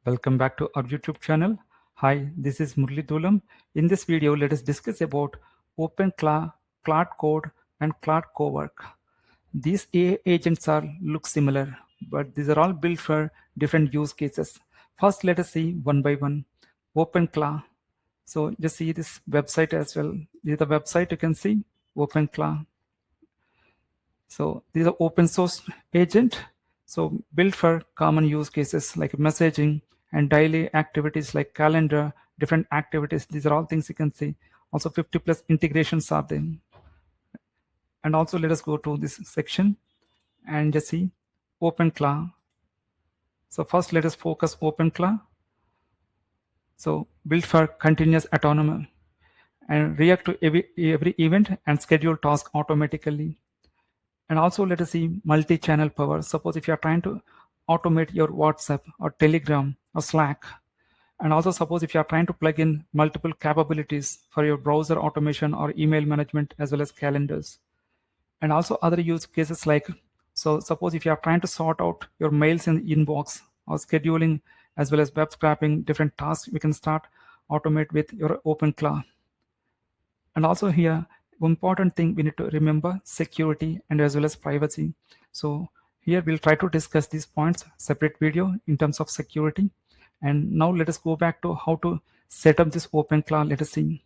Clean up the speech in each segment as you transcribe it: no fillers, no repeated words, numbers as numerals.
Welcome back to our YouTube channel. Hi, this is Murli Dulam. In this video, let us discuss about OpenClaw, Claude Code, and Claude Cowork. These AI agents look similar, but these are all built for different use cases. First, let us see one by one. OpenClaw. So just see this website as well. This is the website you can see, OpenClaw. So these are open source agent. So built for common use cases like messaging and daily activities like calendar, different activities. These are all things you can see. Also 50+ integrations are there. And also let us go to this section and just see OpenClaw. So first let us focus OpenClaw. So built for continuous autonomy and react to every event and schedule task automatically. And also let us see multi-channel power. Suppose if you are trying to automate your WhatsApp or Telegram or Slack, and also suppose if you are trying to plug in multiple capabilities for your browser automation or email management as well as calendars. And also other use cases like, so suppose if you are trying to sort out your mails in the inbox or scheduling as well as web scraping different tasks, we can start automate with your OpenClaw. And also here, important thing we need to remember, security and as well as privacy. So here we'll try to discuss these points, separate video in terms of security. And now let us go back to how to set up this OpenClaw. Let us see.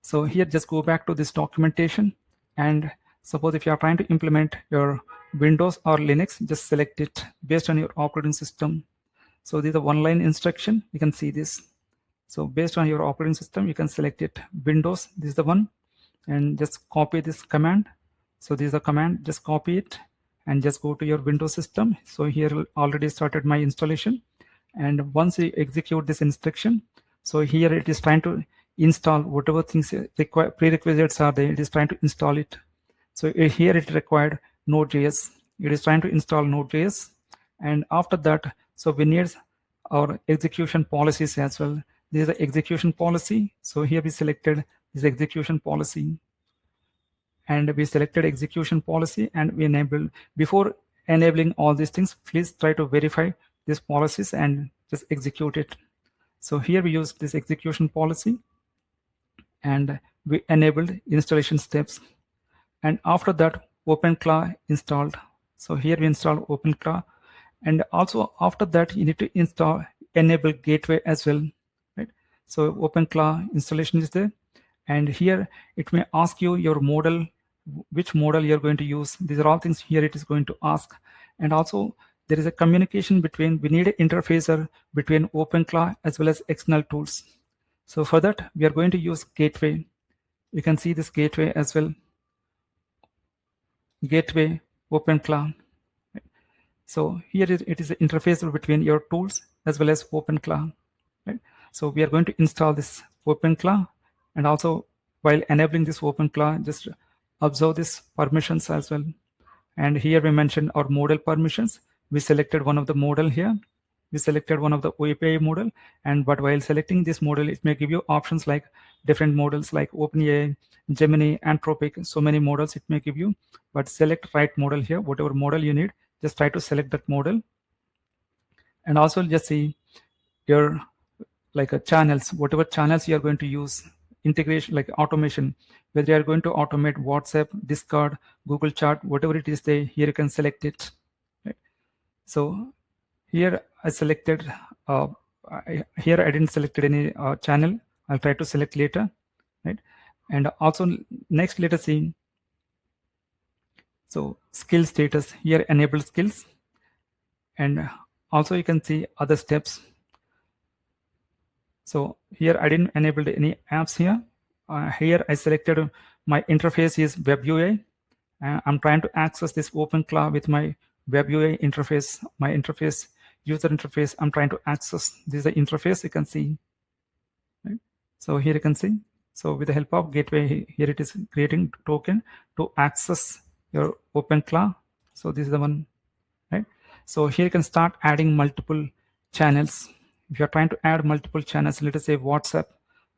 So here just go back to this documentation, and suppose if you are trying to implement your Windows or Linux, just select it based on your operating system. So this is a one-line instruction. You can see this. So based on your operating system, you can select it. Windows, this is the one, and just copy this command. So this is the command, just copy it and just go to your Windows system. So here already started my installation. And once you execute this instruction, so here it is trying to install whatever things prerequisites are there. It is trying to install it. So here it required Node.js. It is trying to install Node.js. And after that, so we need our execution policies as well. This is the execution policy. So here we selected this execution policy. And we selected execution policy and we enabled. Before enabling all these things, please try to verify these policies and just execute it. So here we use this execution policy and we enabled installation steps. And after that, OpenClaw installed. So here we install OpenClaw. And also after that, you need to enable gateway as well, right? So OpenClaw installation is there. And here it may ask you your model, which model you're going to use. These are all things here it is going to ask. And also there is a communication between, we need an interfacer between OpenClaw as well as external tools. So for that, we are going to use gateway. You can see this gateway as well. Gateway, OpenClaw. So here it is an interface between your tools as well as OpenClaw. Right? So we are going to install this OpenClaw, and also while enabling this OpenClaw, just observe this permissions as well. And here we mentioned our model permissions. We selected one of the model here. We selected one of the API model, but while selecting this model, it may give you options like different models like OpenAI, Gemini, Anthropic, so many models it may give you, but select right model here, whatever model you need, just try to select that model. And also just see your channels, whatever channels you are going to use, integration like automation, whether you are going to automate WhatsApp, Discord, Google Chat, whatever it is there, here you can select it. Right? So here I selected, here I didn't select any channel. I'll try to select later, right? And also next, let us see. So skill status, here enable skills. And also you can see other steps. So here I didn't enable any apps here. Here I selected my interface is web UI. I'm trying to access this OpenClaw with my web UI interface, my interface, user interface. I'm trying to access. This is the interface you can see. Right? So here you can see. So with the help of gateway, here it is creating token to access your OpenClaw. So this is the one, right? So here you can start adding multiple channels. If you're trying to add multiple channels, let us say WhatsApp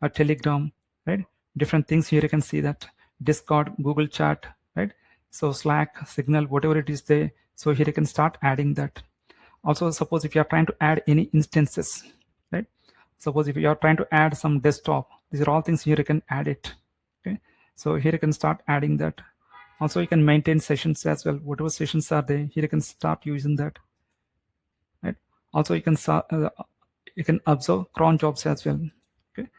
or Telegram, right? Different things here you can see that. Discord, Google Chat, right? So Slack, Signal, whatever it is there. So here you can start adding that. Also, suppose if you are trying to add any instances, right? Suppose if you are trying to add some desktop, these are all things here you can add it. Okay, so here you can start adding that. Also, you can maintain sessions as well. Whatever sessions are there, here you can start using that. Right. Also, you can observe cron jobs as well. Okay.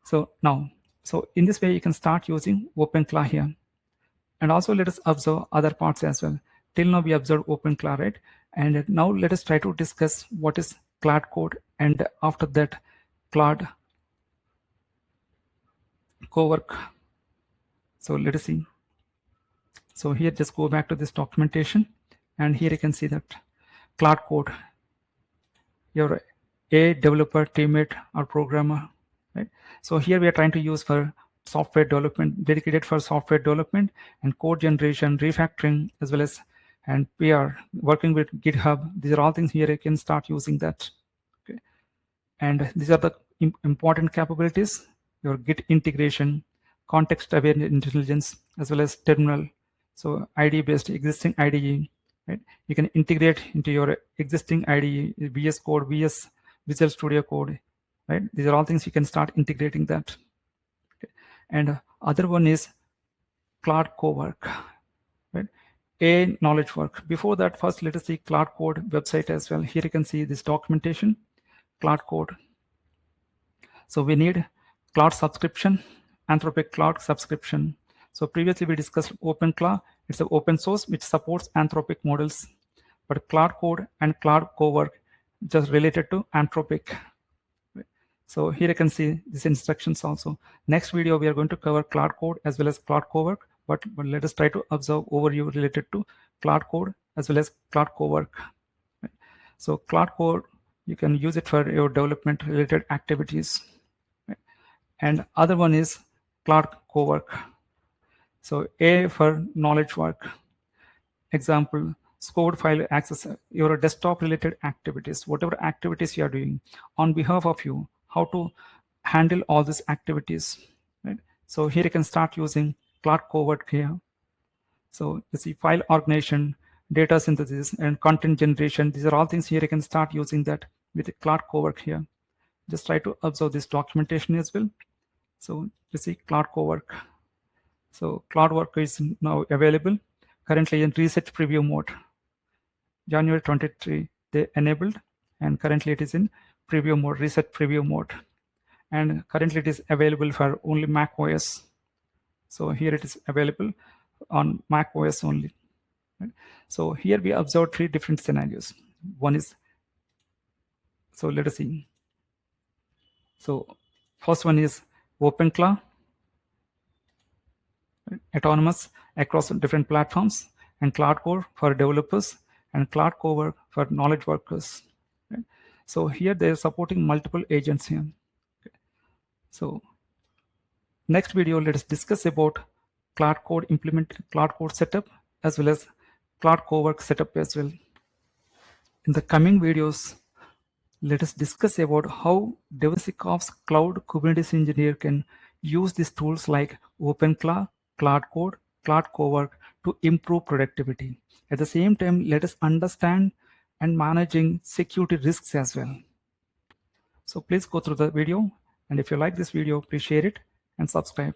So now, so in this way, you can start using OpenClaw here. And also let us observe other parts as well. Till now we observed OpenClaw, right? And now let us try to discuss what is Claude Code, and after that Claude Cowork. So let us see. So here just go back to this documentation, and here you can see that Claude Code, your a developer, teammate, or programmer, right? So here we are trying to use for software development, dedicated for software development and code generation, refactoring, as well as and PR, working with GitHub. These are all things here you can start using that. Okay, and these are the important capabilities: your Git integration, context-aware intelligence, as well as terminal. So IDE-based existing IDE, right? You can integrate into your existing IDE, VS Code, Visual Studio Code, right? These are all things you can start integrating that. Okay. And other one is Claude Cowork, right? A knowledge work. Before that, first let us see Claude Code website as well. Here you can see this documentation, Claude Code. So we need Claude subscription, Anthropic Claude subscription. So previously we discussed OpenClaw. It's an open source which supports Anthropic models, but Claude Code and Claude Cowork just related to Anthropic. So here you can see these instructions also. Next video we are going to cover Claude Code as well as Claude Cowork, but let us try to observe overview related to Claude Code as well as Claude Cowork. So Claude Code, you can use it for your development related activities. And other one is Claude Cowork. So A for knowledge work. Example, code file access, your desktop related activities, whatever activities you are doing on behalf of you, how to handle all these activities, right? So here you can start using Claude Cowork here. So you see file organization, data synthesis, and content generation. These are all things here you can start using that with the Claude Cowork here. Just try to observe this documentation as well. So you see Claude Cowork. So Claude Work is now available, currently in research preview mode. January 23, they enabled, and currently it is in preview mode, research preview mode. And currently it is available for only Mac OS. So here it is available on Mac OS only. Right? So here we observed 3 different scenarios. One is, so let us see. So first one is OpenClaw, autonomous across different platforms, and Claude Code for developers, and Claude Cowork for knowledge workers. Right? So here they are supporting multiple agents here. Okay. So next video, let us discuss about Claude Code Claude Code setup as well as Claude Cowork setup as well. In the coming videos, let us discuss about how DevSecOps Cloud Kubernetes engineer can use these tools like OpenClaw, Claude Code, Claude Cowork to improve productivity. At the same time, let us understand and managing security risks as well. So please go through the video, and if you like this video, please share it and subscribe.